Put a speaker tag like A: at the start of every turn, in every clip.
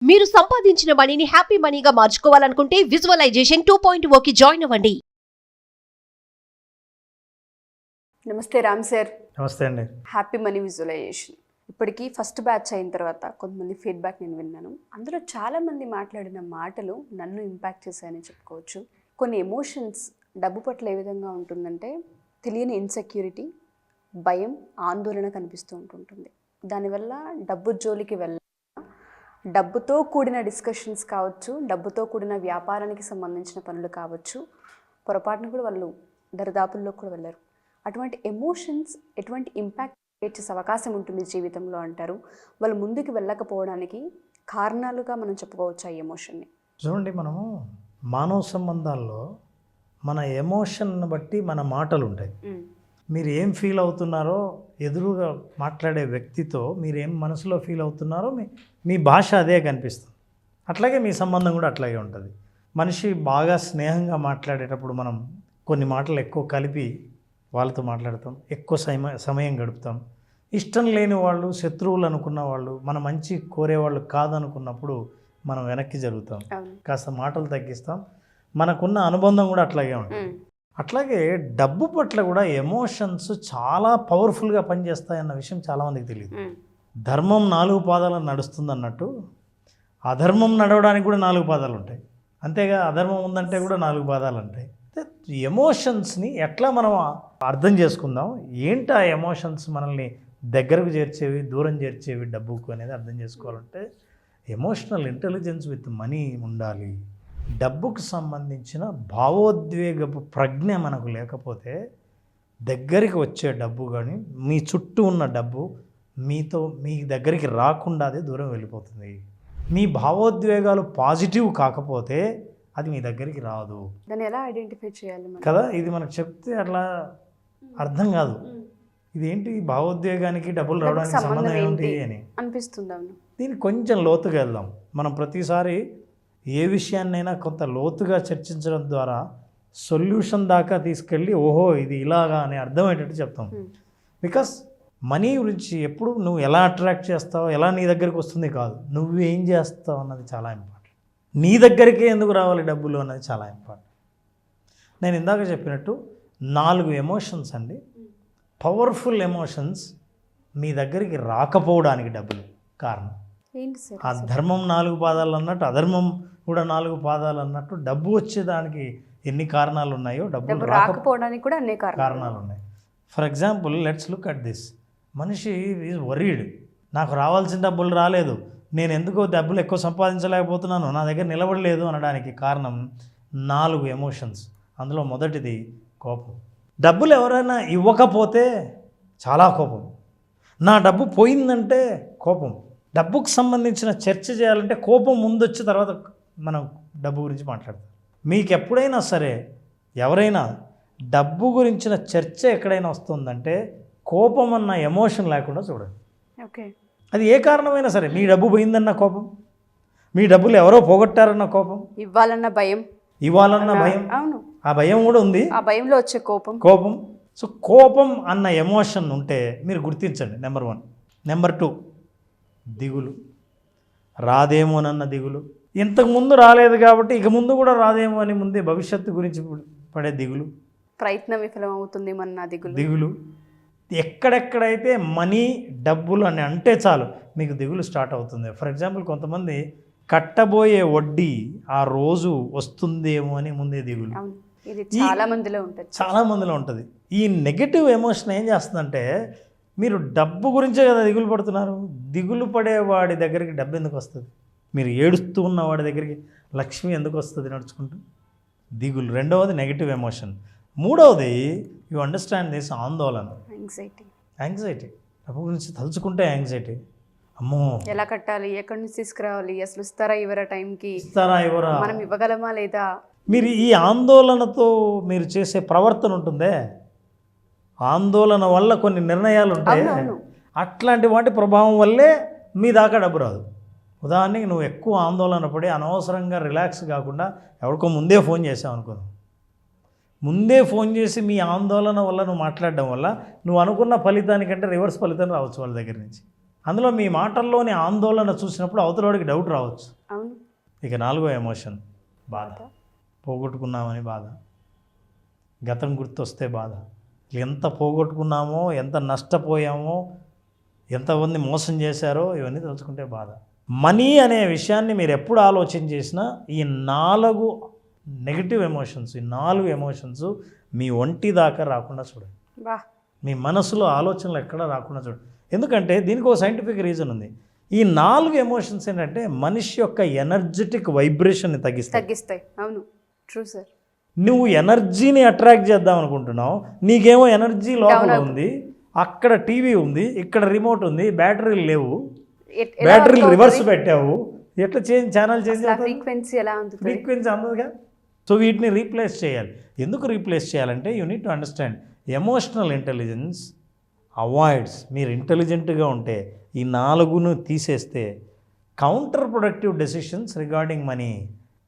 A: మీరు సంపాదించిన మనీని హ్యాపీ మనీగా మార్చుకోవాలనుకుంటే విజువలైజేషన్ 2.0కి జాయిన్ అవ్వండి.
B: నమస్తే రామ్ సార్.
C: నమస్తే అండి.
B: హ్యాపీ మనీ విజువలైజేషన్ ఇప్పటికీ ఫస్ట్ బ్యాచ్ అయిన తర్వాత కొంతమంది ఫీడ్బ్యాక్ నేను విన్నాను. అందులో చాలామంది మాట్లాడిన మాటలు నన్ను ఇంపాక్ట్ చేశాయని చెప్పుకోవచ్చు. కొన్ని ఎమోషన్స్ డబ్బు పట్ల ఏ విధంగా ఉంటుందంటే తెలియని ఇన్సెక్యూరిటీ, భయం, ఆందోళన కనిపిస్తూ ఉంటుంటుంది. దానివల్ల డబ్బు జోలికి డబ్బుతో కూడిన డిస్కషన్స్ కావచ్చు, డబ్బుతో కూడిన వ్యాపారానికి సంబంధించిన పనులు కావచ్చు, పొరపాటును కూడా వాళ్ళు దరిదాపుల్లో కూడా వెళ్ళరు. అటువంటి ఎమోషన్స్ ఎటువంటి ఇంపాక్ట్ క్రియేట్ చేసే అవకాశం ఉంటుంది జీవితంలో అంటారు? వాళ్ళు ముందుకు వెళ్ళకపోవడానికి కారణాలుగా మనం చెప్పుకోవచ్చు ఆ ఎమోషన్ని.
C: చూడండి, మనము మానవ సంబంధాల్లో మన ఎమోషన్ని బట్టి మన మాటలు ఉంటాయి. మీరు ఏం ఫీల్ అవుతున్నారో ఎదురుగా మాట్లాడే వ్యక్తితో మీరు ఏం మనసులో ఫీల్ అవుతున్నారో మీ భాష అదే కనిపిస్తుంది. అట్లాగే మీ సంబంధం కూడా అట్లాగే ఉంటుంది. మనిషి బాగా స్నేహంగా మాట్లాడేటప్పుడు మనం కొన్ని మాటలు ఎక్కువ కలిపి వాళ్ళతో మాట్లాడతాం, ఎక్కువ సమయం గడుపుతాం. ఇష్టం లేని వాళ్ళు, శత్రువులు అనుకున్న వాళ్ళు, మన మంచి కోరేవాళ్ళు కాదనుకున్నప్పుడు మనం వెనక్కి జరుగుతాం, కాస్త మాటలు తగ్గిస్తాం. మనకున్న అనుబంధం కూడా అట్లాగే ఉంటుంది. అట్లాగే డబ్బు పట్ల కూడా ఎమోషన్స్ చాలా పవర్ఫుల్గా పనిచేస్తాయన్న విషయం చాలామందికి తెలియదు. ధర్మం 4 పాదాలను నడుస్తుంది అన్నట్టు అధర్మం నడవడానికి కూడా 4 పాదాలు ఉంటాయి. అంతేగా అధర్మం ఉందంటే కూడా 4 పాదాలు ఉంటాయి. ఎమోషన్స్ని ఎట్లా మనం అర్థం చేసుకుందాం, ఏంటి ఆ ఎమోషన్స్ మనల్ని దగ్గరకు చేర్చేవి, దూరం చేర్చేవి డబ్బుకు అనేది అర్థం చేసుకోవాలంటే ఎమోషనల్ ఇంటెలిజెన్స్ విత్ మనీ ఉండాలి. డబ్బుకు సంబంధించిన భావోద్వేగపు ప్రజ్ఞ మనకు లేకపోతే దగ్గరికి వచ్చే డబ్బు కానీ మీ చుట్టూ ఉన్న డబ్బు మీ దగ్గరికి రాకుండా అది దూరం వెళ్ళిపోతుంది. మీ భావోద్వేగాలు పాజిటివ్ కాకపోతే అది మీ దగ్గరికి రాదు.
B: దాన్ని ఎలా ఐడెంటిఫై చేయాలి
C: కదా? ఇది మనకు చెప్తే అట్లా అర్థం కాదు. ఇదేంటి భావోద్వేగానికి డబ్బులు రావడానికి సంబంధం ఏంటి అని అనిపిస్తుంది. దీన్ని కొంచెం లోతుగా వెళ్దాం. మనం ప్రతిసారి ఏ విషయాన్నైనా కొంత లోతుగా చర్చించడం ద్వారా సొల్యూషన్ దాకా తీసుకెళ్ళి ఓహో ఇది ఇలాగా అని అర్థమయ్యేటట్టు చెప్తాం. బికాస్ మనీ గురించి ఎప్పుడు నువ్వు ఎలా అట్రాక్ట్ చేస్తావో, ఎలా నీ దగ్గరికి వస్తుంది కాదు, నువ్వేం చేస్తావు అన్నది చాలా ఇంపార్టెంట్. నీ దగ్గరికే ఎందుకు రావాలి డబ్బులు అన్నది చాలా ఇంపార్టెంట్. నేను ఇందాక చెప్పినట్టు 4 ఎమోషన్స్ అండి, పవర్ఫుల్ ఎమోషన్స్ మీ దగ్గరికి రాకపోవడానికి డబ్బులు కారణం. ఆ ధర్మం 4 పాదాలు అన్నట్టు అధర్మం కూడా 4 పాదాలు అన్నట్టు డబ్బు వచ్చేదానికి ఎన్ని కారణాలు ఉన్నాయో డబ్బులు రాకపోవడానికి కూడా అన్ని కారణాలు ఉన్నాయి. For example let's look at this. మనిషి ఈజ్ వరీడ్, నాకు రావాల్సిన డబ్బులు రాలేదు, నేను ఎందుకో డబ్బులు ఎక్కువ సంపాదించలేకపోతున్నాను, నా దగ్గర నిలబడలేదు అనడానికి కారణం 4 ఎమోషన్స్. అందులో మొదటిది కోపం. డబ్బులు ఎవరైనా ఇవ్వకపోతే చాలా కోపం, నా డబ్బు పోయిందంటే కోపం. డబ్బుకు సంబంధించిన చర్చ చేయాలంటే కోపం ముందు వచ్చి తర్వాత మనం డబ్బు గురించి మాట్లాడతాం. మీకు ఎప్పుడైనా సరే ఎవరైనా డబ్బు గురించిన చర్చ ఎక్కడైనా వస్తుందంటే కోపం అన్న ఎమోషన్ లేకుండా చూడండి.
B: ఓకే,
C: అది ఏ కారణమైనా సరే, మీ డబ్బు పోయిందన్న కోపం, మీ డబ్బులు ఎవరో పోగొట్టారన్న కోపం, ఇవ్వాలన్న భయం, అవును ఆ భయం కూడా ఉంది, ఆ భయంలో వచ్చే కోపం. సో కోపం అన్న ఎమోషన్ ఉంటే మీరు గుర్తించండి. నెంబర్ 1. నెంబర్ 2, దిగులు. రాదేమోనన్న దిగులు. ఇంతకుముందు రాలేదు కాబట్టి ఇక ముందు కూడా రాదేమో అని ముందే భవిష్యత్తు గురించి పడే దిగులు,
B: ప్రయత్నం విఫలం అవుతుంది అన్న
C: దిగులు. ఎక్కడెక్కడైతే మనీ, డబ్బులు అని అంటే చాలు మీకు దిగులు స్టార్ట్ అవుతుంది. ఫర్ ఎగ్జాంపుల్ కొంతమంది కట్టబోయే వడ్డీ ఆ రోజు వస్తుందేమో అని ముందే దిగులు. చాలా మందిలో ఉంటుంది. ఈ నెగటివ్ ఎమోషన్ ఏం చేస్తుందంటే మీరు డబ్బు గురించే కదా దిగులు పడుతున్నారు, దిగులు పడేవాడి దగ్గరికి డబ్బు ఎందుకు వస్తుంది? మీరు ఏడుస్తూ ఉన్న వాడి దగ్గరికి లక్ష్మి ఎందుకు వస్తుంది నడుచుకుంటూ? దిగులు. రెండవది నెగటివ్ ఎమోషన్. మూడవది యు అండర్స్టాండ్ దిస్, ఆందోళన, యాంగ్జైటీ. డబ్బు గురించి తలుచుకుంటే యాంగ్జైటీ. అమ్మో
B: ఎలా కట్టాలి, ఎక్కడి నుంచి తీసుకురావాలి, అసలు ఇస్తారా ఇవ్వరా, టైంకి
C: ఇవ్వరా,
B: మనం ఇవ్వగలమా లేదా.
C: మీరు ఈ ఆందోళనతో మీరు చేసే ప్రవర్తన ఉంటుందే, ఆందోళన వల్ల కొన్ని నిర్ణయాలు ఉంటాయి, అట్లాంటి వాటి ప్రభావం వల్లే మీ దాకా డబ్బు రాదు. ఉదాహరణకి నువ్వు ఎక్కువ ఆందోళన పడి అనవసరంగా రిలాక్స్ కాకుండా ఎవరికో ముందే ఫోన్ చేసావు అనుకో, ముందే ఫోన్ చేసి మీ ఆందోళన వల్ల నువ్వు మాట్లాడడం వల్ల నువ్వు అనుకున్న ఫలితానికంటే రివర్స్ ఫలితం రావచ్చు వాళ్ళ దగ్గర నుంచి. అందులో మీ మాటల్లోని ఆందోళన చూసినప్పుడు అవతలవాడికి డౌట్ రావచ్చు.
B: అవును.
C: ఇక 4వ ఎమోషన్ బాధ. పోగొట్టుకున్నామని బాధ, గతం గుర్తొస్తే బాధ. ఎంత పోగొట్టుకున్నామో, ఎంత నష్టపోయామో, ఎంతమంది మోసం చేశారో ఇవన్నీ తలుచుకుంటే బాధ. మనీ అనే విషయాన్ని మీరు ఎప్పుడు ఆలోచన చేసినా ఈ 4 నెగిటివ్ ఎమోషన్స్, ఈ 4 ఎమోషన్స్ మీ ఒంటి దాకా రాకుండా చూడండి.
B: బా,
C: మీ మనసులో ఆలోచనలు ఎక్కడ రాకుండా చూడండి. ఎందుకంటే దీనికి ఒక సైంటిఫిక్ రీజన్ ఉంది. ఈ 4 ఎమోషన్స్ ఏంటంటే మనిషి యొక్క ఎనర్జెటిక్ వైబ్రేషన్ని
B: తగ్గిస్తాయి. అవును, ట్రూ సార్.
C: నువ్వు ఎనర్జీని అట్రాక్ట్ చేద్దాం అనుకుంటున్నావు, నీకేమో ఎనర్జీ లోపల ఉంది, అక్కడ టీవీ ఉంది, ఇక్కడ రిమోట్ ఉంది, బ్యాటరీలు లేవు, బ్యాటరీలు రివర్స్ పెట్టావు, ఎట్లా ఛానల్ చేంజ్
B: ఫ్రీక్వెన్సీ ఎలా ఉంటుంది?
C: ఫ్రీక్వెన్సీ అందదుగా. సో వీటిని రీప్లేస్ చేయాలి. ఎందుకు రీప్లేస్ చేయాలంటే you need to understand emotional intelligence avoids. మీరు ఇంటెలిజెంట్గా ఉంటే ఈ 4ను తీసేస్తే counter productive decisions regarding money.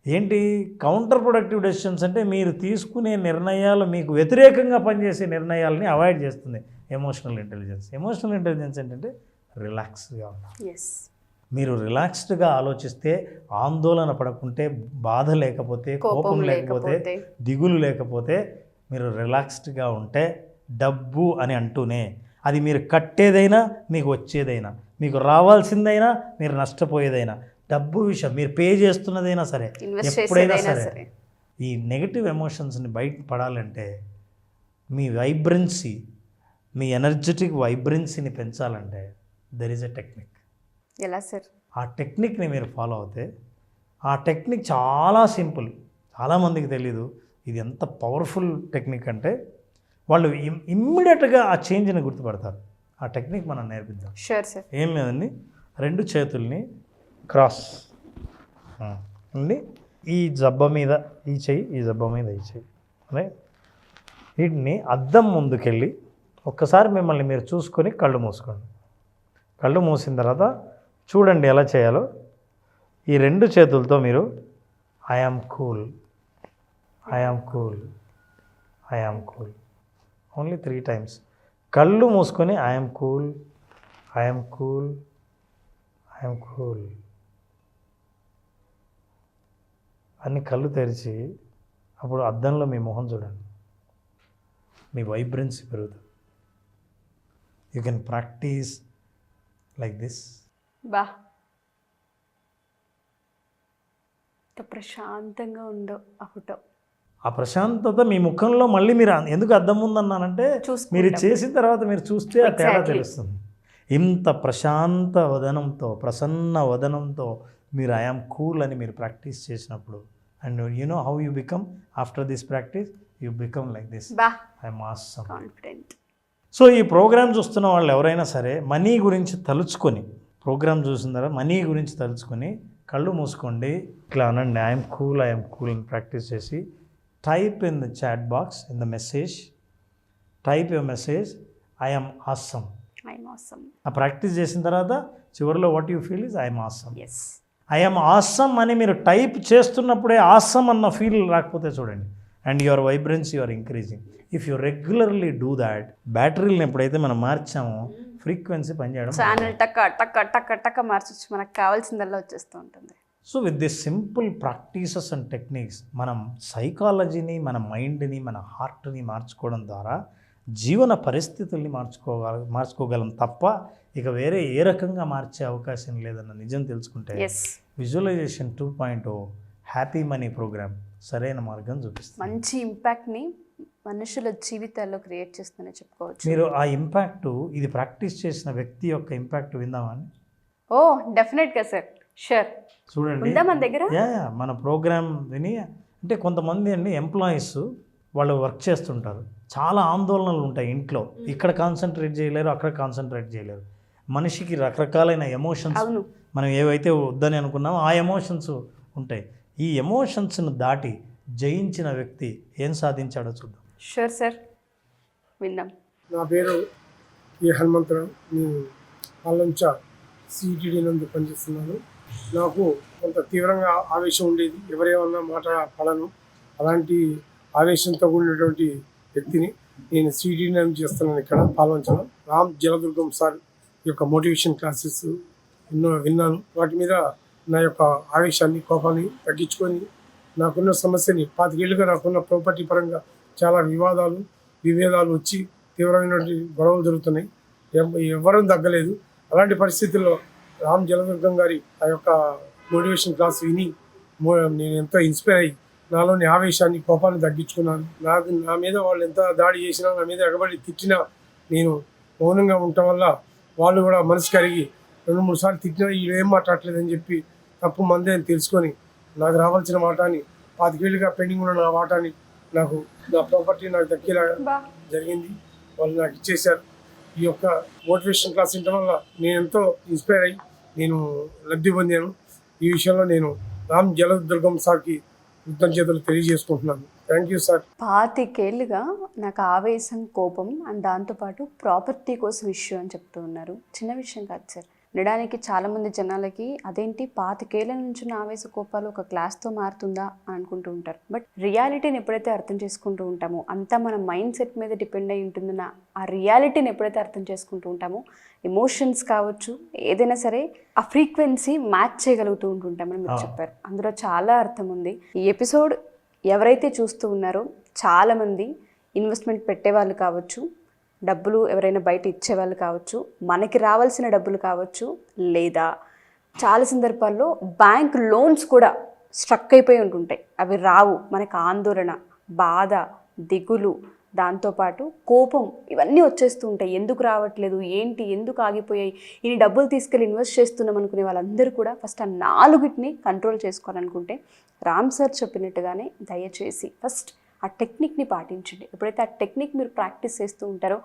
C: ఏంటి కౌంటర్ ప్రొడక్టివ్ డెసిషన్స్ అంటే మీరు తీసుకునే నిర్ణయాలు మీకు వ్యతిరేకంగా పనిచేసే నిర్ణయాలని అవాయిడ్ చేస్తుంది ఎమోషనల్ ఇంటెలిజెన్స్. ఎమోషనల్ ఇంటెలిజెన్స్ ఏంటంటే రిలాక్స్డ్గా ఉండాలి. మీరు రిలాక్స్డ్గా ఆలోచిస్తే, ఆందోళన పడకుంటే, బాధ లేకపోతే, కోపం లేకపోతే, దిగులు లేకపోతే, మీరు రిలాక్స్డ్గా ఉంటే డబ్బు అని అంటూనే అది మీరు కట్టేదైనా, మీకు వచ్చేదైనా, మీకు రావాల్సిందైనా, మీరు నష్టపోయేదైనా, డబ్బు విషయం మీరు పే చేస్తున్నదైనా సరే, ఎప్పుడైనా సరే ఈ నెగిటివ్ ఎమోషన్స్ని బయటపడాలంటే మీ వైబ్రెన్సీ, మీ ఎనర్జెటిక్ వైబ్రెన్సీని పెంచాలంటే దెర్ ఈజ్ ఎ టెక్నిక్.
B: ఎలా సార్?
C: ఆ టెక్నిక్ని మీరు ఫాలో అవుతే, ఆ టెక్నిక్ చాలా సింపుల్, చాలామందికి తెలీదు ఇది ఎంత పవర్ఫుల్ టెక్నిక్ అంటే వాళ్ళు ఇమ్మీడియట్గా ఆ చేంజ్ని గుర్తుపడతారు. ఆ టెక్నిక్ మనం నేర్పిద్దాం.
B: Sure sir.
C: ఏం లేదండి, 2 చేతుల్ని క్రాస్ అండి, ఈ జబ్బ మీద ఈ చెయ్యి, ఈ జబ్బ మీద ఈ చెయ్యి, అదే వీటిని అద్దం ముందుకెళ్ళి ఒక్కసారి మిమ్మల్ని మీరు చూసుకొని కళ్ళు మూసుకోండి. కళ్ళు మూసిన తర్వాత చూడండి ఎలా చేయాలో. ఈ 2 చేతులతో మీరు I am cool, I am cool, I am cool, only 3 times. కళ్ళు మూసుకొని I am cool, I am cool, I am cool అన్ని కళ్ళు తెరిచి అప్పుడు అద్దంలో మీ మొహం చూడండి. మీ వైబ్రెన్సీ పెరుగుతుంది. You can practice like this.
B: బా, ఎంత ప్రశాంతంగా ఉందో ఆ ఫోటో.
C: ఆ ప్రశాంతత మీ ముఖంలో మళ్ళీ మీరు ఎందుకు అద్దం ఉందన్నానంటే మీరు చేసిన తర్వాత మీరు చూస్తే ఆ తేడా తెలుస్తుంది. ఇంత ప్రశాంత వదనంతో, ప్రసన్న వదనంతో మీరు ఐఆమ్ కూల్ అని మీరు ప్రాక్టీస్ చేసినప్పుడు, and you know how you become after this practice, you become like this, I'm awesome,
B: confident.
C: So ఈ ప్రోగ్రామ్ చూస్తున్న వాళ్ళు ఎవరైనా సరే మనీ గురించి తలుచుకొని, ప్రోగ్రామ్ చూసిన తర్వాత మనీ గురించి తలుచుకొని కళ్ళు మూసుకోండి, ఇట్లా అనండి ఐఎమ్ కూల్ అని ప్రాక్టీస్ చేసి type in the chat box, in the message, type your message I'm awesome. ఆ ప్రాక్టీస్ చేసిన తర్వాత చివరిలో what you feel is I'm awesome. I'm awesome అని మీరు టైప్ చేస్తున్నప్పుడే ఆసమ్ అన్న ఫీల్ రాకపోతే చూడండి, and your vibrancy your increasing. If you regularly do that, బ్యాటరీలను ఎప్పుడైతే మనం మార్చామో ఫ్రీక్వెన్సీ పనిచేయడం,
B: ఛానల్ టక్క టక్క టక్క టక్క మార్చొచ్చు, మనకు కావాల్సిందల్లా వచ్చేస్తూ ఉంటుంది.
C: So with this simple practices and techniques మనం సైకాలజీని, మన మైండ్ని, మన హార్ట్ని మార్చుకోవడం ద్వారా జీవన పరిస్థితుల్ని మార్చుకోగలం తప్ప ఇక వేరే ఏ రకంగా మార్చే అవకాశం లేదన్న నిజం తెలుసుకుంటే విజువలైజేషన్ 2.0 హ్యాపీ మనీ ప్రోగ్రామ్ సరైన మార్గం చూపిస్తుంది.
B: మంచి ఇంపాక్ట్ని మనుషుల జీవితాల్లో క్రియేట్ చేస్తుందని చెప్పుకోవచ్చు.
C: మీరు ఆ ఇంపాక్ట్, ఇది ప్రాక్టీస్ చేసిన వ్యక్తి యొక్క ఇంపాక్ట్ విందామని?
B: ఓ డెఫినెట్గా సార్, షూర్.
C: చూడండి
B: మన దగ్గర
C: మన ప్రోగ్రామ్ విని, అంటే కొంతమంది అండి ఎంప్లాయీస్ వాళ్ళు వర్క్ చేస్తుంటారు, చాలా ఆందోళనలు ఉంటాయి ఇంట్లో, ఇక్కడ కాన్సన్ట్రేట్ చేయలేరు, అక్కడ కాన్సన్ట్రేట్ చేయలేరు. మనిషికి రకరకాలైన ఎమోషన్స్, మనం ఏవైతే వద్దని అనుకున్నామో ఆ ఎమోషన్స్ ఉంటాయి. ఈ ఎమోషన్స్ను దాటి జయించిన వ్యక్తి ఏం సాధించాడో చూద్దాం.
B: షూర్ సార్, విందాం.
D: నా పేరు ఏ హనుమంతరావు, నేను పాలంచ సిటీడీ నందు పనిచేస్తున్నాను. నాకు కొంత తీవ్రంగా ఆవేశం ఉండేది, ఎవరేమన్నా మాట పడను, అలాంటి ఆవేశంతో కూడినటువంటి వ్యక్తిని. నేను సిటీడీ నందు చేస్తున్నాను ఇక్కడ పాలంచలో. రామ్ జలదుర్గం సార్ ఈ యొక్క మోటివేషన్ క్లాసెస్ ఎన్నో విన్నాను. వాటి మీద నా యొక్క ఆవేశాన్ని, కోపాన్ని తగ్గించుకొని నాకున్న సమస్యని 25 ఏళ్ళుగా నాకున్న ప్రాపర్టీ పరంగా చాలా విభేదాలు వచ్చి తీవ్రమైనటువంటి గొడవలు జరుగుతున్నాయి. ఎవరూ తగ్గలేదు. అలాంటి పరిస్థితుల్లో రామ్ జలదుర్గం గారి ఆ యొక్క మోటివేషన్ క్లాస్ విని నేను ఎంతో ఇన్స్పైర్ అయ్యి నాలోని ఆవేశాన్ని, కోపాన్ని తగ్గించుకున్నాను. నా మీద వాళ్ళు ఎంత దాడి చేసినా, నా మీద ఎగబడి తిట్టినా నేను మౌనంగా ఉండటం వల్ల వాళ్ళు కూడా మనసు కరిగి 2-3 సార్లు తిట్టినా వీళ్ళు ఏం మాట్లాడలేదని చెప్పి తప్పు మందే అని తెలుసుకొని నాకు రావాల్సిన వాటాని 25 ఏళ్ళుగా పెండింగ్ ఉన్న నా వాటాని నాకు నా ప్రాపర్టీ నాకు దక్కేలాగా జరిగింది. వాళ్ళు నాకు ఇచ్చేశారు. ఈ యొక్క మోటివేషన్ క్లాస్ వినటం వల్ల నేను ఎంతో ఇన్స్పైర్ అయ్యి నేను లబ్ధి పొందాను. ఈ విషయంలో నేను రామ్ జలదుర్గం సార్కి కృతజ్ఞతలు తెలియజేసుకుంటున్నాను. Thank you sir.
B: 25 ఏళ్ళుగా నాకు ఆవేశం, కోపం అండ్ దాంతోపాటు ప్రాపర్టీ కోసం ఇష్యూ అని చెప్తూ ఉన్నారు. చిన్న విషయం కాదు సార్. వినడానికి చాలామంది జనాలకి అదేంటి 25 ఏళ్ళ నుంచి ఉన్న ఆవేశ కోపాలు ఒక క్లాస్తో మారుతుందా అని అనుకుంటూ ఉంటారు. బట్ రియాలిటీని ఎప్పుడైతే అర్థం చేసుకుంటూ ఉంటామో, అంతా మన మైండ్ సెట్ మీద డిపెండ్ అయి ఉంటుందన్న ఆ రియాలిటీని ఎప్పుడైతే అర్థం చేసుకుంటూ ఉంటామో, ఎమోషన్స్ కావచ్చు, ఏదైనా సరే ఆ ఫ్రీక్వెన్సీ మ్యాచ్ చేయగలుగుతూ ఉంటుంటామని మీరు చెప్పారు. అందులో చాలా అర్థం ఉంది. ఈ ఎపిసోడ్ ఎవరైతే చూస్తూ ఉన్నారో చాలామంది ఇన్వెస్ట్మెంట్ పెట్టేవాళ్ళు కావచ్చు, డబ్బులు ఎవరైనా బయట ఇచ్చేవాళ్ళు కావచ్చు, మనకి రావాల్సిన డబ్బులు కావచ్చు, లేదా చాలా సందర్భాల్లో బ్యాంక్ లోన్స్ కూడా స్ట్రక్ అయిపోయి ఉంటుంటాయి. అవి రావు. మనకు ఆందోళన, బాధ, దిగులు, దాంతోపాటు కోపం ఇవన్నీ వచ్చేస్తూ ఉంటాయి. ఎందుకు రావట్లేదు, ఏంటి, ఎందుకు ఆగిపోయాయి, ఇన్ని డబ్బులు తీసుకెళ్ళి ఇన్వెస్ట్ చేస్తున్నాం అనుకునే వాళ్ళందరూ కూడా ఫస్ట్ ఆ 4ని కంట్రోల్ చేసుకోవాలనుకుంటే రామ్ సార్ చెప్పినట్టుగానే దయచేసి ఫస్ట్ ఆ టెక్నిక్ని పాటించండి. ఎప్పుడైతే ఆ టెక్నిక్ మీరు ప్రాక్టీస్ చేస్తూ ఉంటారో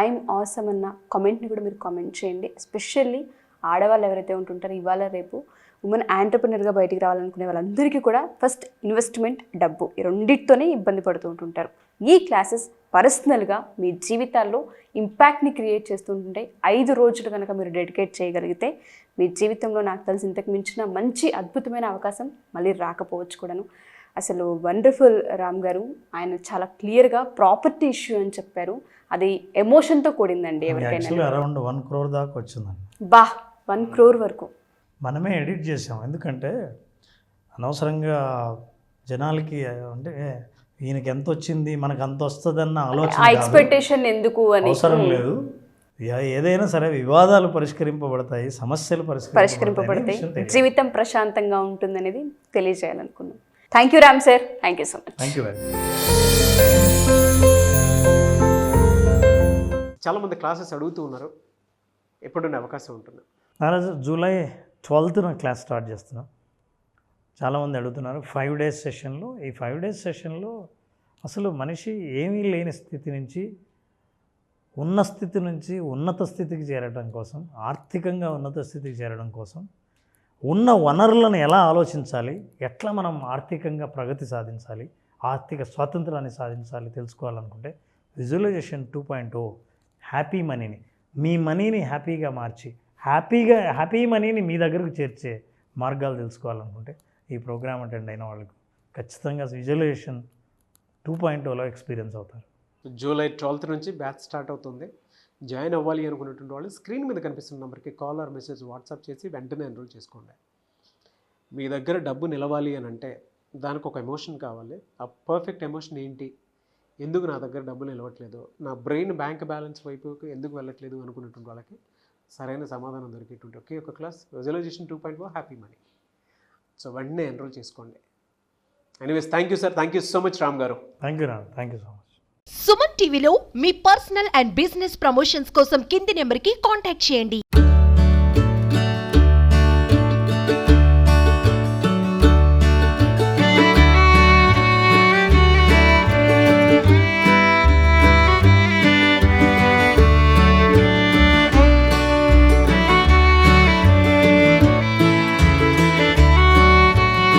B: ఐఎమ్ ఆసమ్ అన్న కామెంట్ని కూడా మీరు కామెంట్ చేయండి. ఎస్పెషల్లీ ఆడవాళ్ళు ఎవరైతే ఉంటుంటారో ఇవాళ రేపు ఉమెన్ ఆంటర్ప్రినర్గా బయటికి రావాలనుకునే వాళ్ళందరికీ కూడా ఫస్ట్ ఇన్వెస్ట్మెంట్, డబ్బు ఈ రెండింటితోనే ఇబ్బంది పడుతూ ఉంటుంటారు. ఈ క్లాసెస్ పర్సనల్గా మీ జీవితాల్లో ఇంపాక్ట్ని క్రియేట్ చేస్తుంటుంటాయి. 5 రోజులు కనుక మీరు డెడికేట్ చేయగలిగితే మీ జీవితంలో నాకు తెలిసి ఇంతకు మించిన మంచి అద్భుతమైన అవకాశం మళ్ళీ రాకపోవచ్చు కూడాను. అసలు వండర్ఫుల్ రామ్ గారు. ఆయన చాలా క్లియర్గా ప్రాపర్టీ ఇష్యూ అని చెప్పారు. అది ఎమోషన్తో కూడిందండి. ఎవరికైనా
C: అరౌండ్ 1 crore దాకా వచ్చిందండి.
B: 1 crore వరకు
C: మనమే ఎడిట్ చేసాం. ఎందుకంటే అనవసరంగా జనాలకి అంటే ఈయనకి ఎంత వచ్చింది, మనకు అంత వస్తుందన్న ఆలోచన,
B: ఎక్స్పెక్టేషన్ ఎందుకు అని
C: అవసరం లేదు. ఏదైనా సరే వివాదాలు పరిష్కరింపబడతాయి, సమస్యలు
B: పరిష్కరింపబడతాయి, జీవితం ప్రశాంతంగా ఉంటుందనేది తెలియజేయాలనుకున్నాం. Thank you Ram sir. Thank you so much.
C: Thank you very much.
E: చాలామంది క్లాసెస్ అడుగుతూ ఉన్నారు, ఎప్పుడున్న అవకాశం ఉంటుంది?
C: నారాజు జూలై 12th క్లాస్ స్టార్ట్ చేస్తున్నాం. చాలామంది అడుగుతున్నారు 5 days సెషన్లో. ఈ 5 days సెషన్లో అసలు మనిషి ఏమీ లేని స్థితి నుంచి ఉన్న స్థితి నుంచి ఉన్నత స్థితికి చేరడం కోసం, ఆర్థికంగా ఉన్నత స్థితికి చేరడం కోసం ఉన్న వనరులను ఎలా ఆలోచించాలి, ఎట్లా మనం ఆర్థికంగా ప్రగతి సాధించాలి, ఆర్థిక స్వాతంత్రాన్ని సాధించాలి తెలుసుకోవాలనుకుంటే విజువలైజేషన్ 2.0 హ్యాపీ మనీని, మీ మనీని హ్యాపీగా మార్చి హ్యాపీ మనీని మీ దగ్గరకు చేర్చే మార్గాలు తెలుసుకోవాలనుకుంటే ఈ ప్రోగ్రామ్ అటెండ్ అయిన వాళ్ళకు ఖచ్చితంగా విజువలైజేషన్ 2.0లో ఎక్స్పీరియన్స్ అవుతారు.
E: జూలై 12th నుంచి బ్యాచ్ స్టార్ట్ అవుతుంది. జాయిన్ అవ్వాలి అనుకున్నటువంటి వాళ్ళు స్క్రీన్ మీద కనిపిస్తున్న నెంబర్కి కాల్ ఆర్ మెసేజ్ వాట్సాప్ చేసి వెంటనే ఎన్రోల్ చేసుకోండి. మీ దగ్గర డబ్బు నిలవాలి అని అంటే దానికి ఒక ఎమోషన్ కావాలి. ఆ పర్ఫెక్ట్ ఎమోషన్ ఏంటి, ఎందుకు నా దగ్గర డబ్బు నిలవట్లేదు, నా బ్రెయిన్ బ్యాంక్ బ్యాలెన్స్ వైపుకి ఎందుకు వెళ్ళట్లేదు అనుకున్నటువంటి వాళ్ళకి సరైన సమాధానం దొరికేటువంటి ఒకే ఒక class visualisation 2.0 happy money. So వెంటనే ఎన్రోల్ చేసుకోండి. Anyways thank you sir. Thank you so much Ram garu.
C: Thank you Ram. Thank you so much.
A: Suman టీవీలో మీ పర్సనల్ అండ్ బిజినెస్ ప్రమోషన్స్ కోసం కింది నెంబర్కి కాంటాక్ట్ చేయండి.